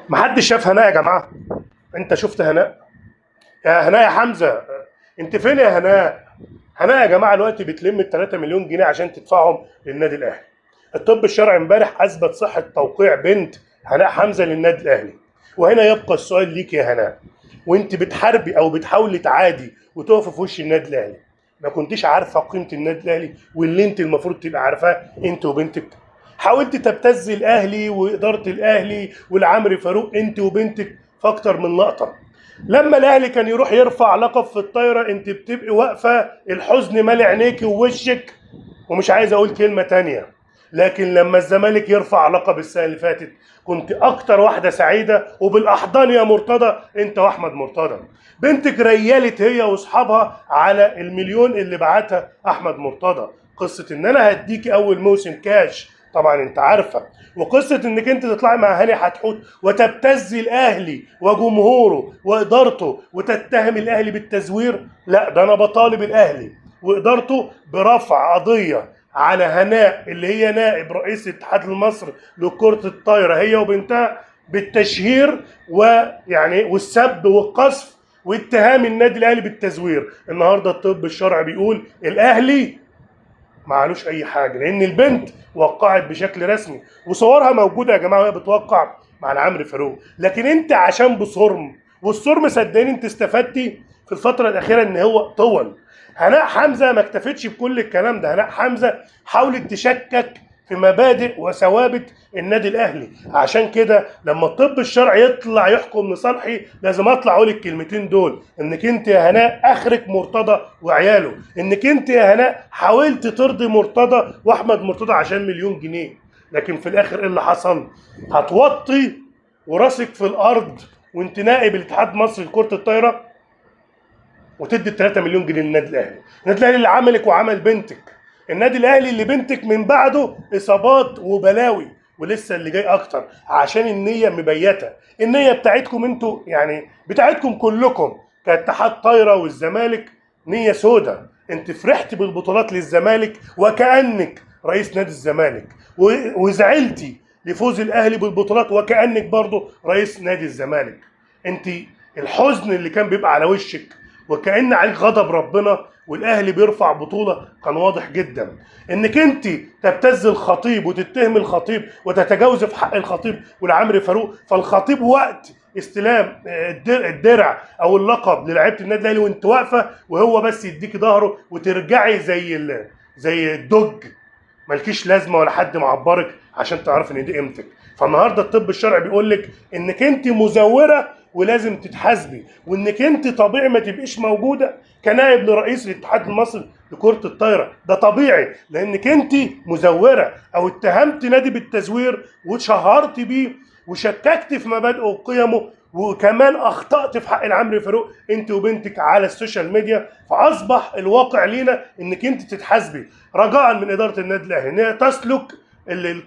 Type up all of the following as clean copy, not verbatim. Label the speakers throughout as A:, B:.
A: محدش شاف هناء يا جماعه. انت شفت هناء؟ يا هناء يا حمزه، انت فين يا هناء؟ هناء يا جماعه دلوقتي بتلم ال 3 مليون جنيه عشان تدفعهم للنادي الاهلي. الطب الشرعي امبارح اثبت صحه توقيع بنت هناء حمزه للنادي الاهلي. وهنا يبقى السؤال ليك يا هناء، وانت بتحاربي او بتحاولي تعادي وتقفي في وش النادي الاهلي، ما كنتيش عارفه قيمه النادي الاهلي واللي انت المفروض تبقى عارفاه انت وبنتك؟ حاولت تبتزي الاهلي واداره الاهلي والعمري فاروق انت وبنتك في اكتر من لقطه. لما الاهلي كان يروح يرفع لقب في الطايره انت بتبقي واقفه الحزن مالي عينيكي ووشك، ومش عايز اقول كلمه تانية. لكن لما الزمالك يرفع لقب السنه اللي فاتت كنت اكتر واحده سعيده، وبالاحضان يا مرتضى انت واحمد مرتضى. بنتك ريالت هي واصحابها على المليون اللي بعتها احمد مرتضى. قصه ان انا هديكي اول موسم كاش طبعا انت عارفه، وقصه انك انت تطلعي مع هاني حتحوت وتبتزي الاهلي وجمهوره وادارته وتتهم الاهلي بالتزوير. لا، ده انا بطالب الاهلي وادارته برفع قضيه على هناء اللي هي نائب رئيس الاتحاد المصري لكرة الطايرة هي وبنتها بالتشهير ويعني والسب والقذف واتهام النادي الاهلي بالتزوير. النهارده الطب الشرعي بيقول الاهلي ما علوش اي حاجه، لان البنت وقعت بشكل رسمي وصورها موجوده يا جماعه وهي بتوقع مع العمري فاروق. لكن انت عشان بصرم، والصرم صدقني انت استفدتي في الفتره الاخيره ان هو طول. هناء حمزه ما اكتفتش بكل الكلام ده، هناء حمزه حاولت تشكك في مبادئ وثوابت النادي الاهلي. عشان كده لما الطب الشرعي يطلع يحكم لصالحي لازم اطلع اقول الكلمتين دول، انك انت يا هناء اخرك مرتضى وعياله، انك انت يا هناء حاولت ترضي مرتضى واحمد مرتضى عشان مليون جنيه. لكن في الاخر ايه اللي حصل؟ هتوطي وراسك في الارض وانت نائب الاتحاد المصري لكره الطايره وتدي 3 مليون جنيه للنادي الاهلي. النادي الاهلي اللي عملك وعمل بنتك، النادي الاهلي اللي بنتك من بعده اصابات وبلاوي ولسه اللي جاي اكتر، عشان النيه مبيته. النيه بتاعتكم انتوا يعني بتاعتكم كلكم كاتحاد طايره والزمالك نيه سودا. انت فرحت بالبطولات للزمالك وكانك رئيس نادي الزمالك، وزعلتي لفوز الاهلي بالبطولات وكانك برضه رئيس نادي الزمالك. انت الحزن اللي كان بيبقى على وشك وكأن عليك غضب ربنا والاهلي بيرفع بطوله كان واضح جدا. انك انت تبتز الخطيب وتتهم الخطيب وتتجاوز في حق الخطيب والعمري فاروق، فالخطيب وقت استلام الدرع او اللقب للاعيبه النادي الاهلي وانت واقفه وهو بس يديكي ظهره وترجعي زي الدج مالكيش لازمه ولا حد معبرك عشان تعرف ان دي قيمتك. فالنهارده الطب الشرعي بيقول لك انك انت مزوره ولازم تتحاسبي، وانك انت طبيعي ما تبقيش موجوده كنائب لرئيس الاتحاد المصري لكره الطايره. ده طبيعي لانك انت مزوره او اتهمت نادي بالتزوير وشهرت بيه وشككت في مبادئه وقيمه، وكمان اخطات في حق العمري فاروق انت وبنتك على السوشيال ميديا. فاصبح الواقع لينا انك انت تتحاسبي رجاء من اداره النادي الاهلي ان هي تسلك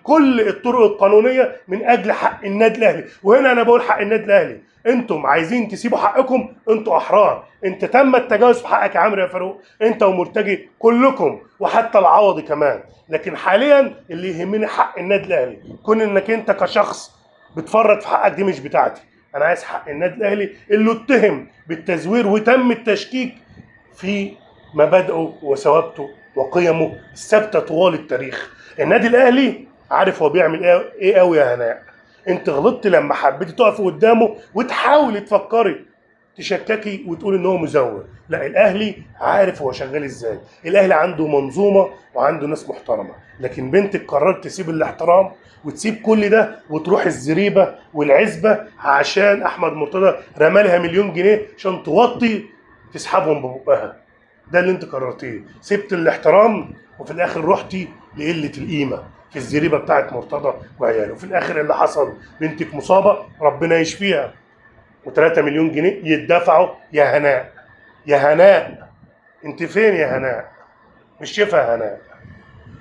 A: كل الطرق القانونيه من اجل حق النادي الاهلي. وهنا انا بقول حق النادي الاهلي، انتم عايزين تسيبوا حقكم انتوا احرار. انت تم التجاوز في حقك يا عمرو يا فاروق، انت ومرتجي كلكم وحتى العوضي كمان. لكن حاليا اللي يهمني حق النادي الاهلي، كون انك انت كشخص بتفرط في حقك دي مش بتاعتي. انا عايز حق النادي الاهلي اللي اتهم بالتزوير وتم التشكيك في مبادئه وثوابته وقيمه الثابته طوال التاريخ. النادي الاهلي عارف هو بيعمل ايه قوي يا هناء. انت غلطت لما حبيتي تقفي قدامه وتحاولي تفكري تشككي وتقول ان هو مزور. لا، الاهلي عارف هو شغال ازاي، الاهلي عنده منظومه وعنده ناس محترمه. لكن بنتك قررت تسيب الاحترام وتسيب كل ده وتروح الزريبه والعزبه عشان احمد مرتضى رمالها مليون جنيه عشان توطي تسحبهم ببقها. ده اللي انت قررتيه، سبت الاحترام وفي الاخر رحتي لقله القيمه في الزريبه بتاعت مرتضى وعياله. وفي الاخر اللي حصل بنتك مصابه ربنا يشفيها و3 مليون جنيه يدفعوا. يا هناء يا هناء انت فين يا هناء؟ مش شايفها يا هناء؟